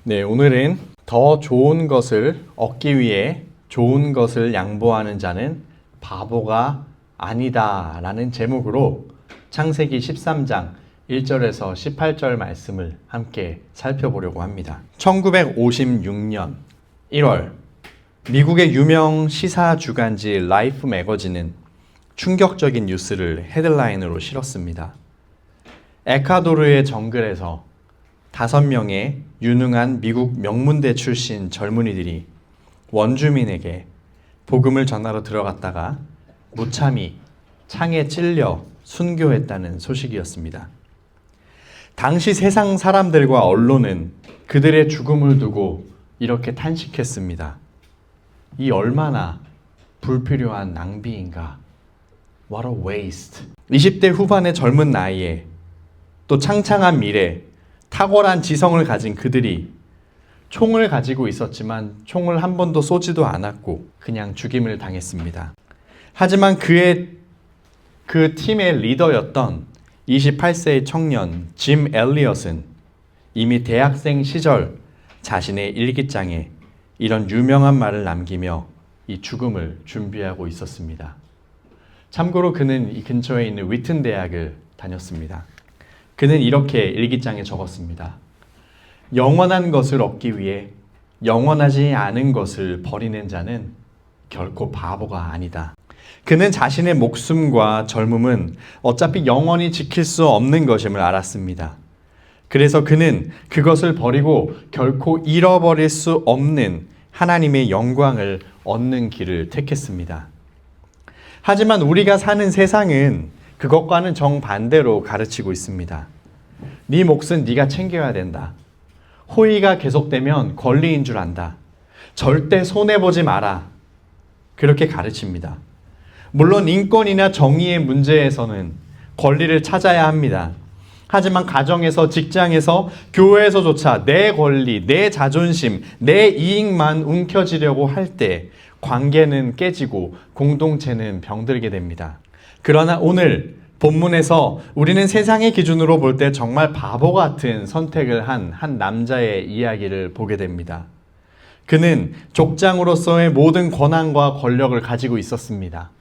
네, 오늘은 더 좋은 것을 얻기 위해 좋은 것을 양보하는 자는 바보가 아니다 라는 제목으로 창세기 13장 1절에서 18절 말씀을 함께 살펴보려고 합니다. 1956년 1월 미국의 유명 시사 주간지 라이프 매거진은 충격적인 뉴스를 헤드라인으로 실었습니다. 에콰도르의 정글에서 5명의 유능한 미국 명문대 출신 젊은이들이 원주민에게 복음을 전하러 들어갔다가 무참히 창에 찔려 순교했다는 소식이었습니다. 당시 세상 사람들과 언론은 그들의 죽음을 두고 이렇게 탄식했습니다. 이 얼마나 불필요한 낭비인가. What a waste. 20대 후반의 젊은 나이에 또 창창한 미래, 탁월한 지성을 가진 그들이 총을 가지고 있었지만 총을 한 번도 쏘지도 않았고 그냥 죽임을 당했습니다. 하지만 그 팀의 리더였던 28세의 청년 짐 엘리엇은 이미 대학생 시절 자신의 일기장에 이런 유명한 말을 남기며 이 죽음을 준비하고 있었습니다. 참고로 그는 이 근처에 있는 위튼 대학을 다녔습니다. 그는 이렇게 일기장에 적었습니다. 영원한 것을 얻기 위해 영원하지 않은 것을 버리는 자는 결코 바보가 아니다. 그는 자신의 목숨과 젊음은 어차피 영원히 지킬 수 없는 것임을 알았습니다. 그래서 그는 그것을 버리고 결코 잃어버릴 수 없는 하나님의 영광을 얻는 길을 택했습니다. 하지만 우리가 사는 세상은 그것과는 정반대로 가르치고 있습니다. 네 몫은 네가 챙겨야 된다. 호의가 계속되면 권리인 줄 안다. 절대 손해보지 마라. 그렇게 가르칩니다. 물론 인권이나 정의의 문제에서는 권리를 찾아야 합니다. 하지만 가정에서, 직장에서, 교회에서조차 내 권리, 내 자존심, 내 이익만 움켜쥐려고 할 때 관계는 깨지고 공동체는 병들게 됩니다. 그러나 오늘 본문에서 우리는 세상의 기준으로 볼 때 정말 바보 같은 선택을 한 남자의 이야기를 보게 됩니다. 그는 족장으로서의 모든 권한과 권력을 가지고 있었습니다.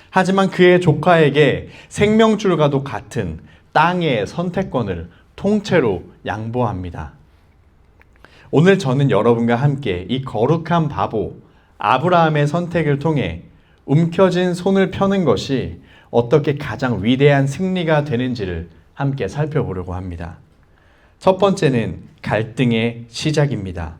하지만 그의 조카에게 생명줄과도 같은 땅의 선택권을 통째로 양보합니다. 오늘 저는 여러분과 함께 이 거룩한 바보 아브라함의 선택을 통해 움켜쥔 손을 펴는 것이 어떻게 가장 위대한 승리가 되는지를 함께 살펴보려고 합니다. 첫 번째는 갈등의 시작입니다.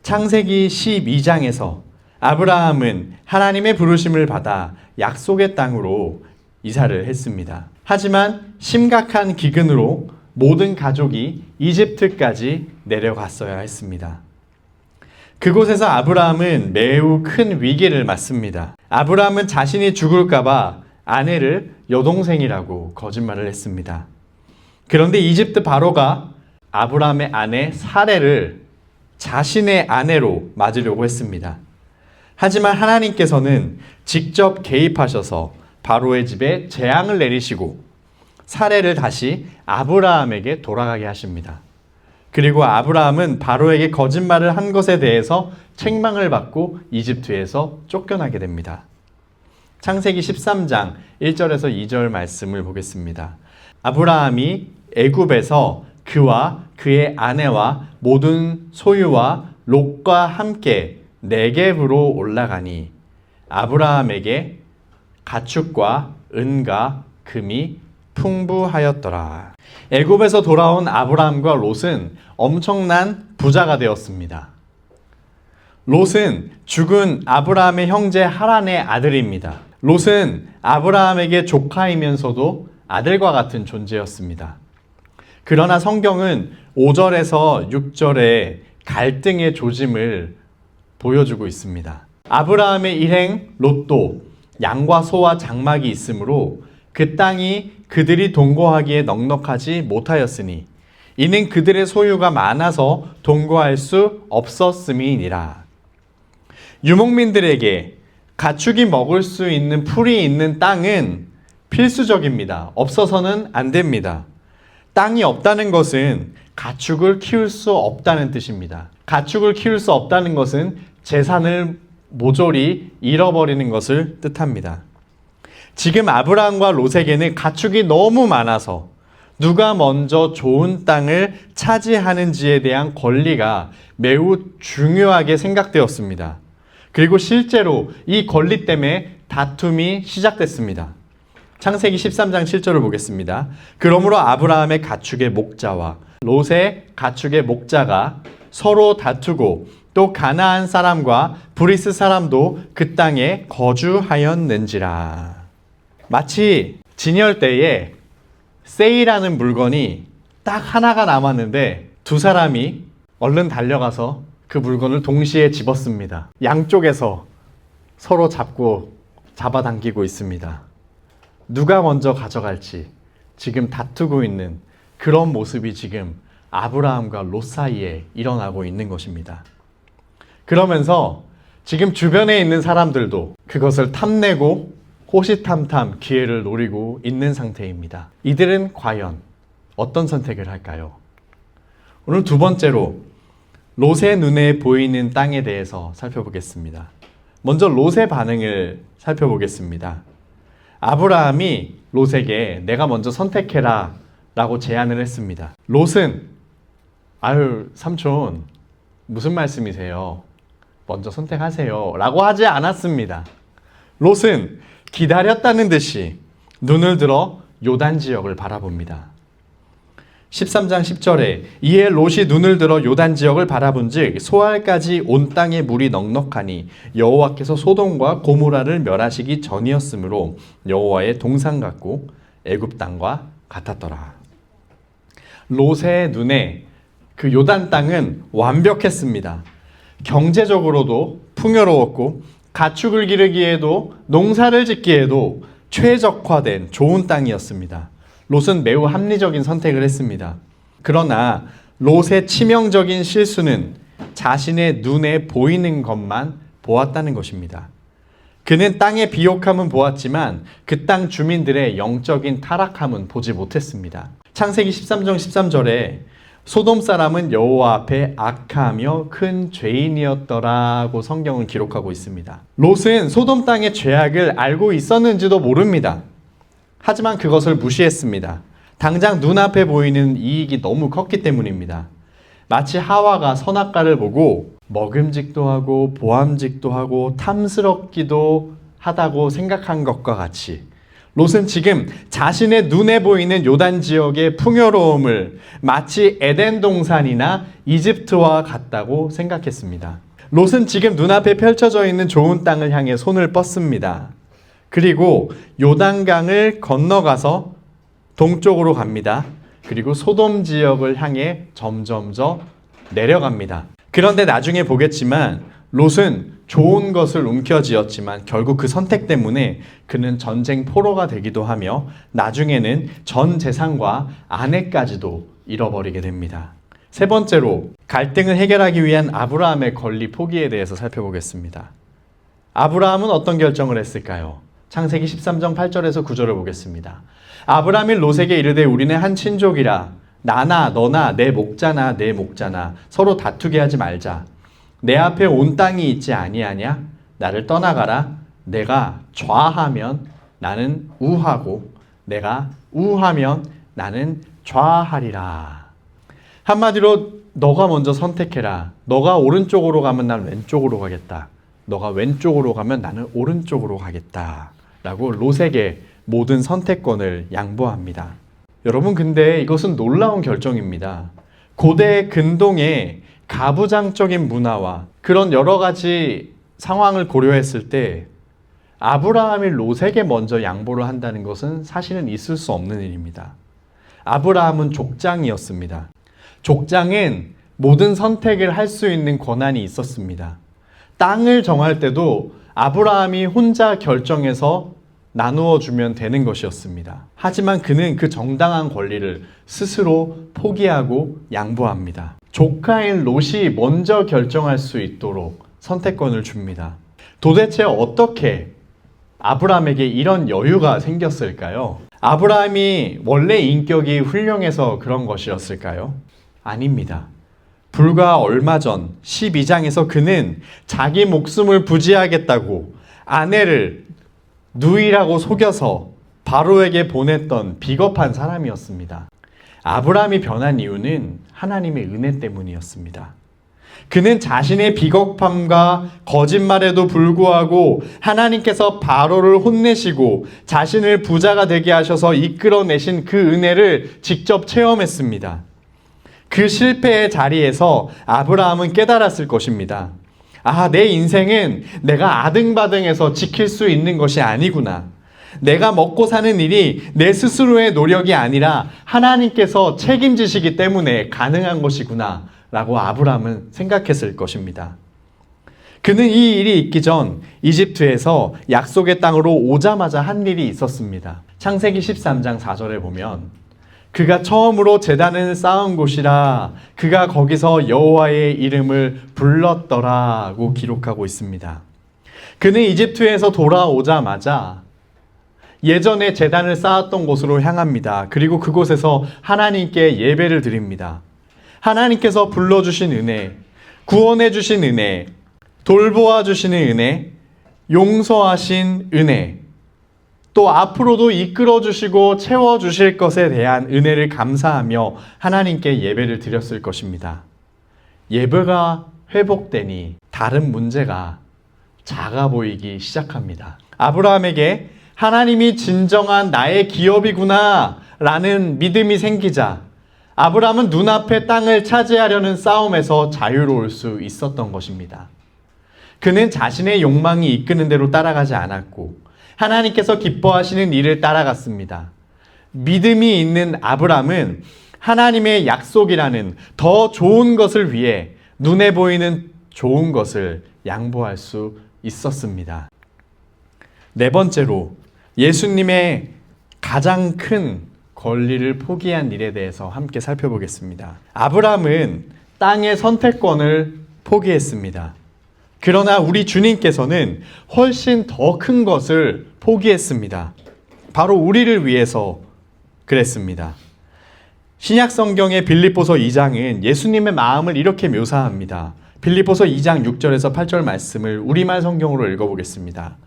창세기 12장에서 아브라함은 하나님의 부르심을 받아 약속의 땅으로 이사를 했습니다. 하지만 심각한 기근으로 모든 가족이 이집트까지 내려갔어야 했습니다. 그곳에서 아브라함은 매우 큰 위기를 맞습니다. 아브라함은 자신이 죽을까봐 아내를 여동생이라고 거짓말을 했습니다. 그런데 이집트 바로가 아브라함의 아내 사레를 자신의 아내로 맞으려고 했습니다. 하지만 하나님께서는 직접 개입하셔서 바로의 집에 재앙을 내리시고 사레를 다시 아브라함에게 돌아가게 하십니다. 그리고 아브라함은 바로에게 거짓말을 한 것에 대해서 책망을 받고 이집트에서 쫓겨나게 됩니다. 창세기 13장 1절에서 2절 말씀을 보겠습니다. 아브라함이 애굽에서 그와 그의 아내와 모든 소유와 롯과 함께 네겝으로 올라가니 아브라함에게 가축과 은과 금이 풍부하였더라. 애굽에서 돌아온 아브라함과 롯은 엄청난 부자가 되었습니다. 롯은 죽은 아브라함의 형제 하란의 아들입니다. 롯은 아브라함에게 조카이면서도 아들과 같은 존재였습니다. 그러나 성경은 5절에서 6절에 갈등의 조짐을 보여주고 있습니다. 아브라함의 일행 롯도 양과 소와 장막이 있으므로 그 땅이 그들이 동거하기에 넉넉하지 못하였으니 이는 그들의 소유가 많아서 동거할 수 없었음이니라. 유목민들에게 가축이 먹을 수 있는 풀이 있는 땅은 필수적입니다. 없어서는 안 됩니다. 땅이 없다는 것은 가축을 키울 수 없다는 뜻입니다. 가축을 키울 수 없다는 것은 재산을 모조리 잃어버리는 것을 뜻합니다. 지금 아브라함과 롯에게는 가축이 너무 많아서 누가 먼저 좋은 땅을 차지하는지에 대한 권리가 매우 중요하게 생각되었습니다. 그리고 실제로 이 권리 때문에 다툼이 시작됐습니다. 창세기 13장 7절을 보겠습니다. 그러므로 아브라함의 가축의 목자와 롯의 가축의 목자가 서로 다투고 또 가나안 사람과 브리스 사람도 그 땅에 거주하였는지라. 마치 진열 때에 세일하는 물건이 딱 하나가 남았는데 두 사람이 얼른 달려가서 그 물건을 동시에 집었습니다. 양쪽에서 서로 잡아당기고 있습니다. 누가 먼저 가져갈지 지금 다투고 있는 그런 모습이 지금 아브라함과 롯 사이에 일어나고 있는 것입니다. 그러면서 지금 주변에 있는 사람들도 그것을 탐내고 호시탐탐 기회를 노리고 있는 상태입니다. 이들은 과연 어떤 선택을 할까요? 오늘 두 번째로 롯의 눈에 보이는 땅에 대해서 살펴보겠습니다. 먼저 롯의 반응을 살펴보겠습니다. 아브라함이 롯에게 내가 먼저 선택해라 라고 제안을 했습니다. 롯은 아유 삼촌 무슨 말씀이세요? 먼저 선택하세요 라고 하지 않았습니다. 롯은 기다렸다는 듯이 눈을 들어 요단 지역을 바라봅니다. 13장 10절에 이에 롯이 눈을 들어 요단 지역을 바라본즉 소알까지 온 땅에 물이 넉넉하니 여호와께서 소돔과 고모라를 멸하시기 전이었으므로 여호와의 동산 같고 애굽 땅과 같았더라. 롯의 눈에 그 요단 땅은 완벽했습니다. 경제적으로도 풍요로웠고 가축을 기르기에도 농사를 짓기에도 최적화된 좋은 땅이었습니다. 롯은 매우 합리적인 선택을 했습니다. 그러나 롯의 치명적인 실수는 자신의 눈에 보이는 것만 보았다는 것입니다. 그는 땅의 비옥함은 보았지만 그 땅 주민들의 영적인 타락함은 보지 못했습니다. 창세기 13장 13절에 소돔 사람은 여호와 앞에 악하며 큰 죄인이었더라고 성경은 기록하고 있습니다. 롯은 소돔 땅의 죄악을 알고 있었는지도 모릅니다. 하지만 그것을 무시했습니다. 당장 눈앞에 보이는 이익이 너무 컸기 때문입니다. 마치 하와가 선악과를 보고 먹음직도 하고 보암직도 하고 탐스럽기도 하다고 생각한 것과 같이 롯은 지금 자신의 눈에 보이는 요단 지역의 풍요로움을 마치 에덴 동산이나 이집트와 같다고 생각했습니다. 롯은 지금 눈앞에 펼쳐져 있는 좋은 땅을 향해 손을 뻗습니다. 그리고 요단강을 건너가서 동쪽으로 갑니다. 그리고 소돔 지역을 향해 점점점 내려갑니다. 그런데 나중에 보겠지만 롯은 좋은 것을 움켜쥐었지만 결국 그 선택 때문에 그는 전쟁 포로가 되기도 하며 나중에는 전 재산과 아내까지도 잃어버리게 됩니다. 세 번째로 갈등을 해결하기 위한 아브라함의 권리 포기에 대해서 살펴보겠습니다. 아브라함은 어떤 결정을 했을까요? 창세기 13장 8절에서 9절을 보겠습니다. 아브라함이 롯에게 이르되 우리는 한 친족이라 나나 너나 내 목자나 내 목자나 서로 다투게 하지 말자. 내 앞에 온 땅이 있지 아니하냐? 나를 떠나가라. 내가 좌하면 나는 우하고 내가 우하면 나는 좌하리라. 한마디로 너가 먼저 선택해라. 너가 오른쪽으로 가면 난 왼쪽으로 가겠다. 너가 왼쪽으로 가면 나는 오른쪽으로 가겠다. 라고 롯에게 모든 선택권을 양보합니다. 여러분 근데 이것은 놀라운 결정입니다. 고대 근동의 가부장적인 문화와 그런 여러 가지 상황을 고려했을 때 아브라함이 롯에게 먼저 양보를 한다는 것은 사실은 있을 수 없는 일입니다. 아브라함은 족장이었습니다. 족장은 모든 선택을 할 수 있는 권한이 있었습니다. 땅을 정할 때도 아브라함이 혼자 결정해서 나누어 주면 되는 것이었습니다. 하지만 그는 그 정당한 권리를 스스로 포기하고 양보합니다. 조카인 롯이 먼저 결정할 수 있도록 선택권을 줍니다. 도대체 어떻게 아브라함에게 이런 여유가 생겼을까요? 아브라함이 원래 인격이 훌륭해서 그런 것이었을까요? 아닙니다. 불과 얼마 전 12장에서 그는 자기 목숨을 부지하겠다고 아내를 누이라고 속여서 바로에게 보냈던 비겁한 사람이었습니다. 아브라함이 변한 이유는 하나님의 은혜 때문이었습니다. 그는 자신의 비겁함과 거짓말에도 불구하고 하나님께서 바로를 혼내시고 자신을 부자가 되게 하셔서 이끌어내신 그 은혜를 직접 체험했습니다. 그 실패의 자리에서 아브라함은 깨달았을 것입니다. 아, 내 인생은 내가 아등바등해서 지킬 수 있는 것이 아니구나. 내가 먹고 사는 일이 내 스스로의 노력이 아니라 하나님께서 책임지시기 때문에 가능한 것이구나 라고 아브라함은 생각했을 것입니다. 그는 이 일이 있기 전 이집트에서 약속의 땅으로 오자마자 한 일이 있었습니다. 창세기 13장 4절에 보면 그가 처음으로 제단을 쌓은 곳이라 그가 거기서 여호와의 이름을 불렀더라고 기록하고 있습니다. 그는 이집트에서 돌아오자마자 예전에 제단을 쌓았던 곳으로 향합니다. 그리고 그곳에서 하나님께 예배를 드립니다. 하나님께서 불러주신 은혜, 구원해 주신 은혜, 돌보아 주시는 은혜, 용서하신 은혜, 또 앞으로도 이끌어 주시고 채워 주실 것에 대한 은혜를 감사하며 하나님께 예배를 드렸을 것입니다. 예배가 회복되니 다른 문제가 작아 보이기 시작합니다. 아브라함에게 하나님이 진정한 나의 기업이구나 라는 믿음이 생기자 아브라함은 눈앞에 땅을 차지하려는 싸움에서 자유로울 수 있었던 것입니다. 그는 자신의 욕망이 이끄는 대로 따라가지 않았고 하나님께서 기뻐하시는 일을 따라갔습니다. 믿음이 있는 아브라함은 하나님의 약속이라는 더 좋은 것을 위해 눈에 보이는 좋은 것을 양보할 수 있었습니다. 네 번째로 예수님의 가장 큰 권리를 포기한 일에 대해서 함께 살펴보겠습니다. 아브라함은 땅의 선택권을 포기했습니다. 그러나 우리 주님께서는 훨씬 더 큰 것을 포기했습니다. 바로 우리를 위해서 그랬습니다. 신약 성경의 빌립보서 2장은 예수님의 마음을 이렇게 묘사합니다. 빌립보서 2장 6절에서 8절 말씀을 우리말 성경으로 읽어보겠습니다.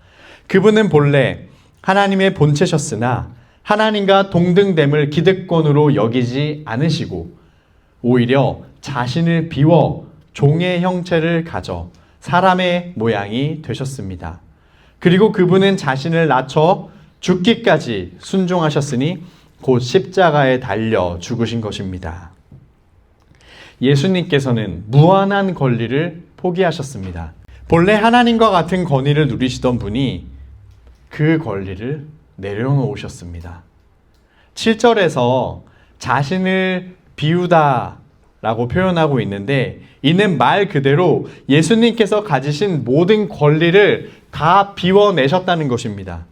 그분은 본래 하나님의 본체셨으나 하나님과 동등됨을 기득권으로 여기지 않으시고 오히려 자신을 비워 종의 형체를 가져 사람의 모양이 되셨습니다. 그리고 그분은 자신을 낮춰 죽기까지 순종하셨으니 곧 십자가에 달려 죽으신 것입니다. 예수님께서는 무한한 권리를 포기하셨습니다. 본래 하나님과 같은 권위를 누리시던 분이 그 권리를 내려놓으셨습니다. 7절에서 자신을 비우다 라고 표현하고 있는데 이는 말 그대로 예수님께서 가지신 모든 권리를 다 비워내셨다는 것입니다.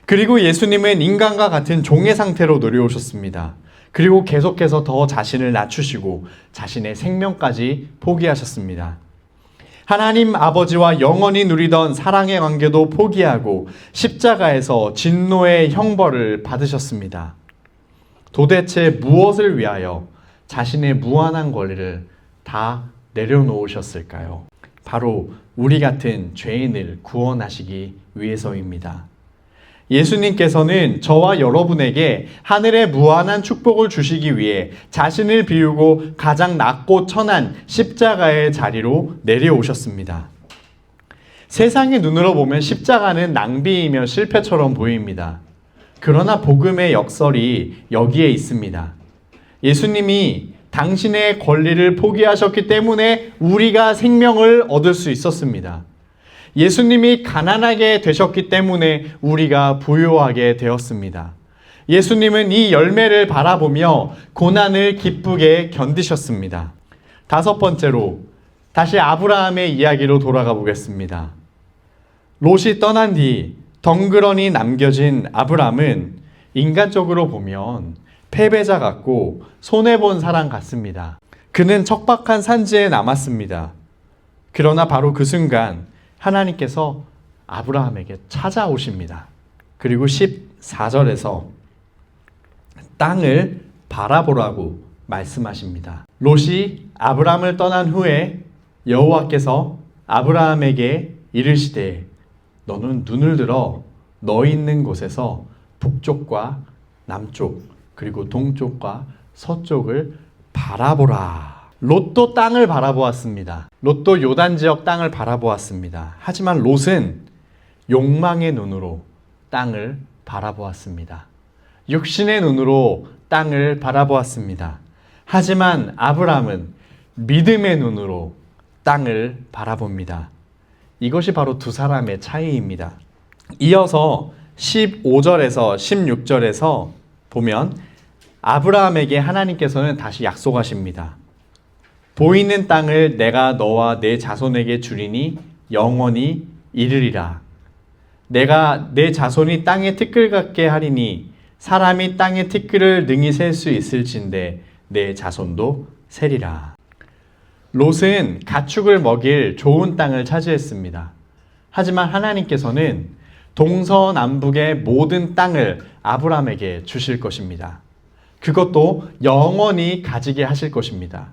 그리고 예수님은 인간과 같은 종의 상태로 내려오셨습니다. 그리고 계속해서 더 자신을 낮추시고 자신의 생명까지 포기하셨습니다. 하나님 아버지와 영원히 누리던 사랑의 관계도 포기하고 십자가에서 진노의 형벌을 받으셨습니다. 도대체 무엇을 위하여 자신의 무한한 권리를 다 내려놓으셨을까요? 바로 우리 같은 죄인을 구원하시기 위해서입니다. 예수님께서는 저와 여러분에게 하늘의 무한한 축복을 주시기 위해 자신을 비우고 가장 낮고 천한 십자가의 자리로 내려오셨습니다. 세상의 눈으로 보면 십자가는 낭비이며 실패처럼 보입니다. 그러나 복음의 역설이 여기에 있습니다. 예수님이 당신의 권리를 포기하셨기 때문에 우리가 생명을 얻을 수 있었습니다. 예수님이 가난하게 되셨기 때문에 우리가 부유하게 되었습니다. 예수님은 이 열매를 바라보며 고난을 기쁘게 견디셨습니다. 다섯 번째로 다시 아브라함의 이야기로 돌아가 보겠습니다. 롯이 떠난 뒤 덩그러니 남겨진 아브라함은 인간적으로 보면 패배자 같고 손해본 사람 같습니다. 그는 척박한 산지에 남았습니다. 그러나 바로 그 순간 하나님께서 아브라함에게 찾아오십니다. 그리고 14절에서 땅을 바라보라고 말씀하십니다. 롯이 아브라함을 떠난 후에 여호와께서 아브라함에게 이르시되 너는 눈을 들어 너 있는 곳에서 북쪽과 남쪽 그리고 동쪽과 서쪽을 바라보라. 롯도 땅을 바라보았습니다. 롯도 요단 지역 땅을 바라보았습니다. 하지만 롯은 욕망의 눈으로 땅을 바라보았습니다. 육신의 눈으로 땅을 바라보았습니다. 하지만 아브라함은 믿음의 눈으로 땅을 바라봅니다. 이것이 바로 두 사람의 차이입니다. 이어서 15절에서 16절에서 보면 아브라함에게 하나님께서는 다시 약속하십니다. 보이는 땅을 내가 너와 내 자손에게 주리니 영원히 이르리라. 내가 내 자손이 땅의 티끌 같게 하리니 사람이 땅의 티끌을 능히 셀 수 있을진데 내 자손도 세리라. 롯은 가축을 먹일 좋은 땅을 차지했습니다. 하지만 하나님께서는 동서남북의 모든 땅을 아브라함에게 주실 것입니다. 그것도 영원히 가지게 하실 것입니다.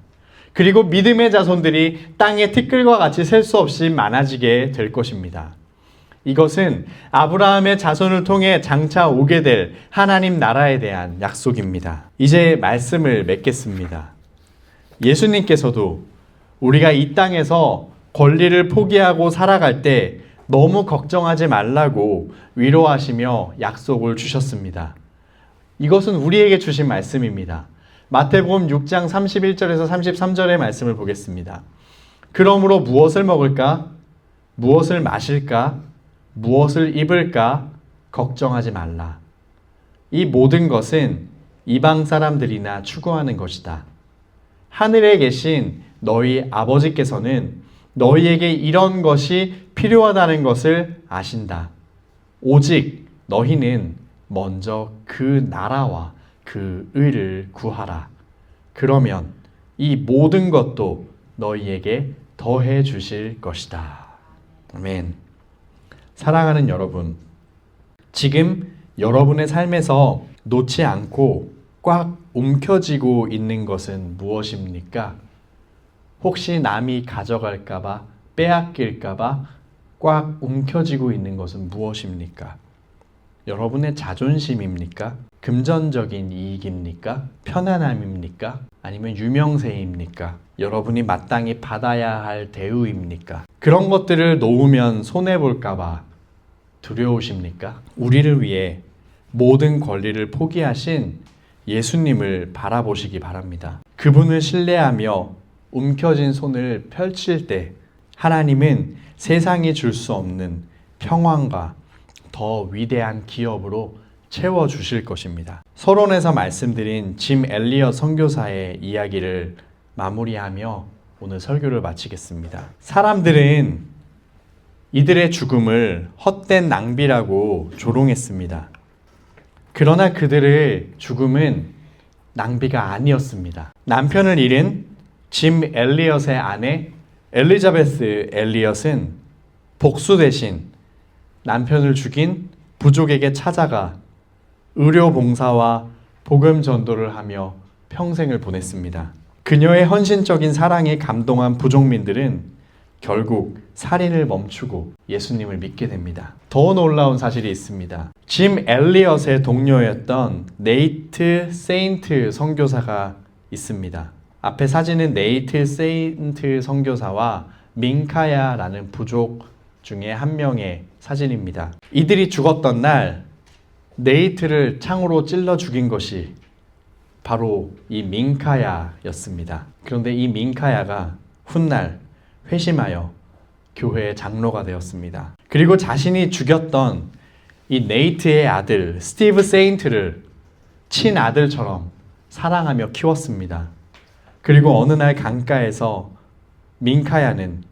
그리고 믿음의 자손들이 땅의 티끌과 같이 셀 수 없이 많아지게 될 것입니다. 이것은 아브라함의 자손을 통해 장차 오게 될 하나님 나라에 대한 약속입니다. 이제 말씀을 맺겠습니다. 예수님께서도 우리가 이 땅에서 권리를 포기하고 살아갈 때 너무 걱정하지 말라고 위로하시며 약속을 주셨습니다. 이것은 우리에게 주신 말씀입니다. 마태복음 6장 31절에서 33절의 말씀을 보겠습니다. 그러므로 무엇을 먹을까? 무엇을 마실까? 무엇을 입을까? 걱정하지 말라. 이 모든 것은 이방 사람들이나 추구하는 것이다. 하늘에 계신 너희 아버지께서는 너희에게 이런 것이 필요하다는 것을 아신다. 오직 너희는 먼저 그 나라와 그 의를 구하라. 그러면 이 모든 것도 너희에게 더해 주실 것이다. 아멘. 사랑하는 여러분, 지금 여러분의 삶에서 놓지 않고 꽉 움켜쥐고 있는 것은 무엇입니까? 혹시 남이 가져갈까봐, 빼앗길까봐 꽉 움켜쥐고 있는 것은 무엇입니까? 여러분의 자존심입니까? 금전적인 이익입니까? 편안함입니까? 아니면 유명세입니까? 여러분이 마땅히 받아야 할 대우입니까? 그런 것들을 놓으면 손해볼까봐 두려우십니까? 우리를 위해 모든 권리를 포기하신 예수님을 바라보시기 바랍니다. 그분을 신뢰하며 움켜진 손을 펼칠 때 하나님은 세상이 줄 수 없는 평안과 더 위대한 기업으로 채워주실 것입니다. 서론에서 말씀드린 짐 엘리엇 선교사의 이야기를 마무리하며 오늘 설교를 마치겠습니다. 사람들은 이들의 죽음을 헛된 낭비라고 조롱했습니다. 그러나 그들의 죽음은 낭비가 아니었습니다. 남편을 잃은 짐 엘리엇의 아내 엘리자베스 엘리엇은 복수 대신 남편을 죽인 부족에게 찾아가 의료 봉사와 복음 전도를 하며 평생을 보냈습니다. 그녀의 헌신적인 사랑에 감동한 부족민들은 결국 살인을 멈추고 예수님을 믿게 됩니다. 더 놀라운 사실이 있습니다. 짐 엘리엇의 동료였던 네이트 세인트 선교사가 있습니다. 앞에 사진은 네이트 세인트 선교사와 민카야라는 부족 중에 한 명의 사진입니다. 이들이 죽었던 날 네이트를 창으로 찔러 죽인 것이 바로 이 민카야였습니다. 그런데 이 민카야가 훗날 회심하여 교회의 장로가 되었습니다. 그리고 자신이 죽였던 이 네이트의 아들 스티브 세인트를 친아들처럼 사랑하며 키웠습니다. 그리고 어느 날 강가에서 민카야는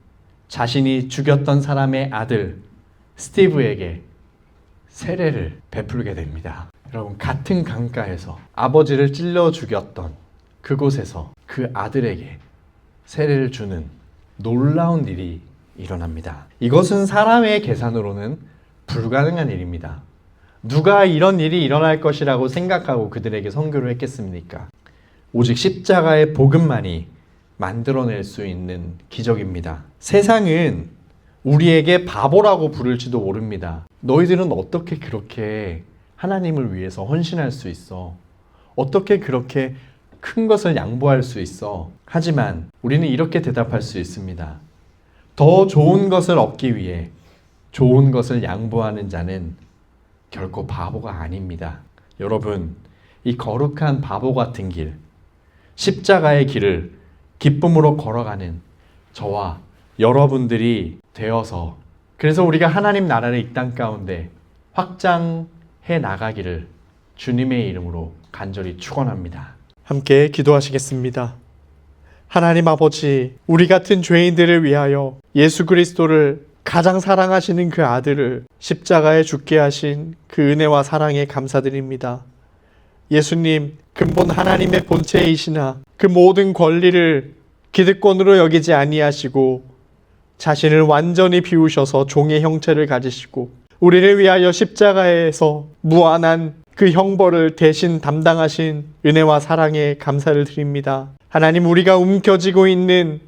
자신이 죽였던 사람의 아들 스티브에게 세례를 베풀게 됩니다. 여러분, 같은 강가에서 아버지를 찔러 죽였던 그곳에서 그 아들에게 세례를 주는 놀라운 일이 일어납니다. 이것은 사람의 계산으로는 불가능한 일입니다. 누가 이런 일이 일어날 것이라고 생각하고 그들에게 선교를 했겠습니까? 오직 십자가의 복음만이 만들어낼 수 있는 기적입니다. 세상은 우리에게 바보라고 부를지도 모릅니다. 너희들은 어떻게 그렇게 하나님을 위해서 헌신할 수 있어? 어떻게 그렇게 큰 것을 양보할 수 있어? 하지만 우리는 이렇게 대답할 수 있습니다. 더 좋은 것을 얻기 위해 좋은 것을 양보하는 자는 결코 바보가 아닙니다. 여러분, 이 거룩한 바보 같은 길, 십자가의 길을 기쁨으로 걸어가는 저와 여러분들이 되어서, 그래서 우리가 하나님 나라를 이 땅 가운데 확장해 나가기를 주님의 이름으로 간절히 축원합니다. 함께 기도하시겠습니다. 하나님 아버지, 우리 같은 죄인들을 위하여 예수 그리스도를, 가장 사랑하시는 그 아들을 십자가에 죽게 하신 그 은혜와 사랑에 감사드립니다. 예수님, 근본 하나님의 본체이시나 그 모든 권리를 기득권으로 여기지 아니하시고 자신을 완전히 비우셔서 종의 형체를 가지시고 우리를 위하여 십자가에서 무한한 그 형벌을 대신 담당하신 은혜와 사랑에 감사를 드립니다. 하나님, 우리가 움켜쥐고 있는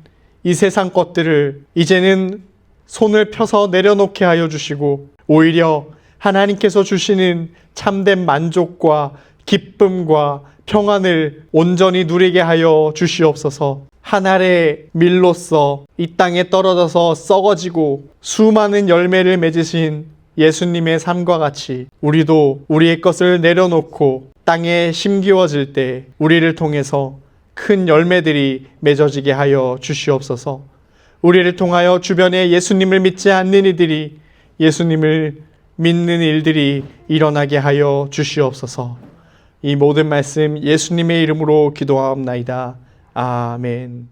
이 세상 것들을 이제는 손을 펴서 내려놓게 하여 주시고 오히려 하나님께서 주시는 참된 만족과 기쁨과 평안을 온전히 누리게 하여 주시옵소서. 한 알의 밀로써 이 땅에 떨어져서 썩어지고 수많은 열매를 맺으신 예수님의 삶과 같이 우리도 우리의 것을 내려놓고 땅에 심기워질 때 우리를 통해서 큰 열매들이 맺어지게 하여 주시옵소서. 우리를 통하여 주변에 예수님을 믿지 않는 이들이 예수님을 믿는 일들이 일어나게 하여 주시옵소서. 이 모든 말씀 예수님의 이름으로 기도하옵나이다. 아멘.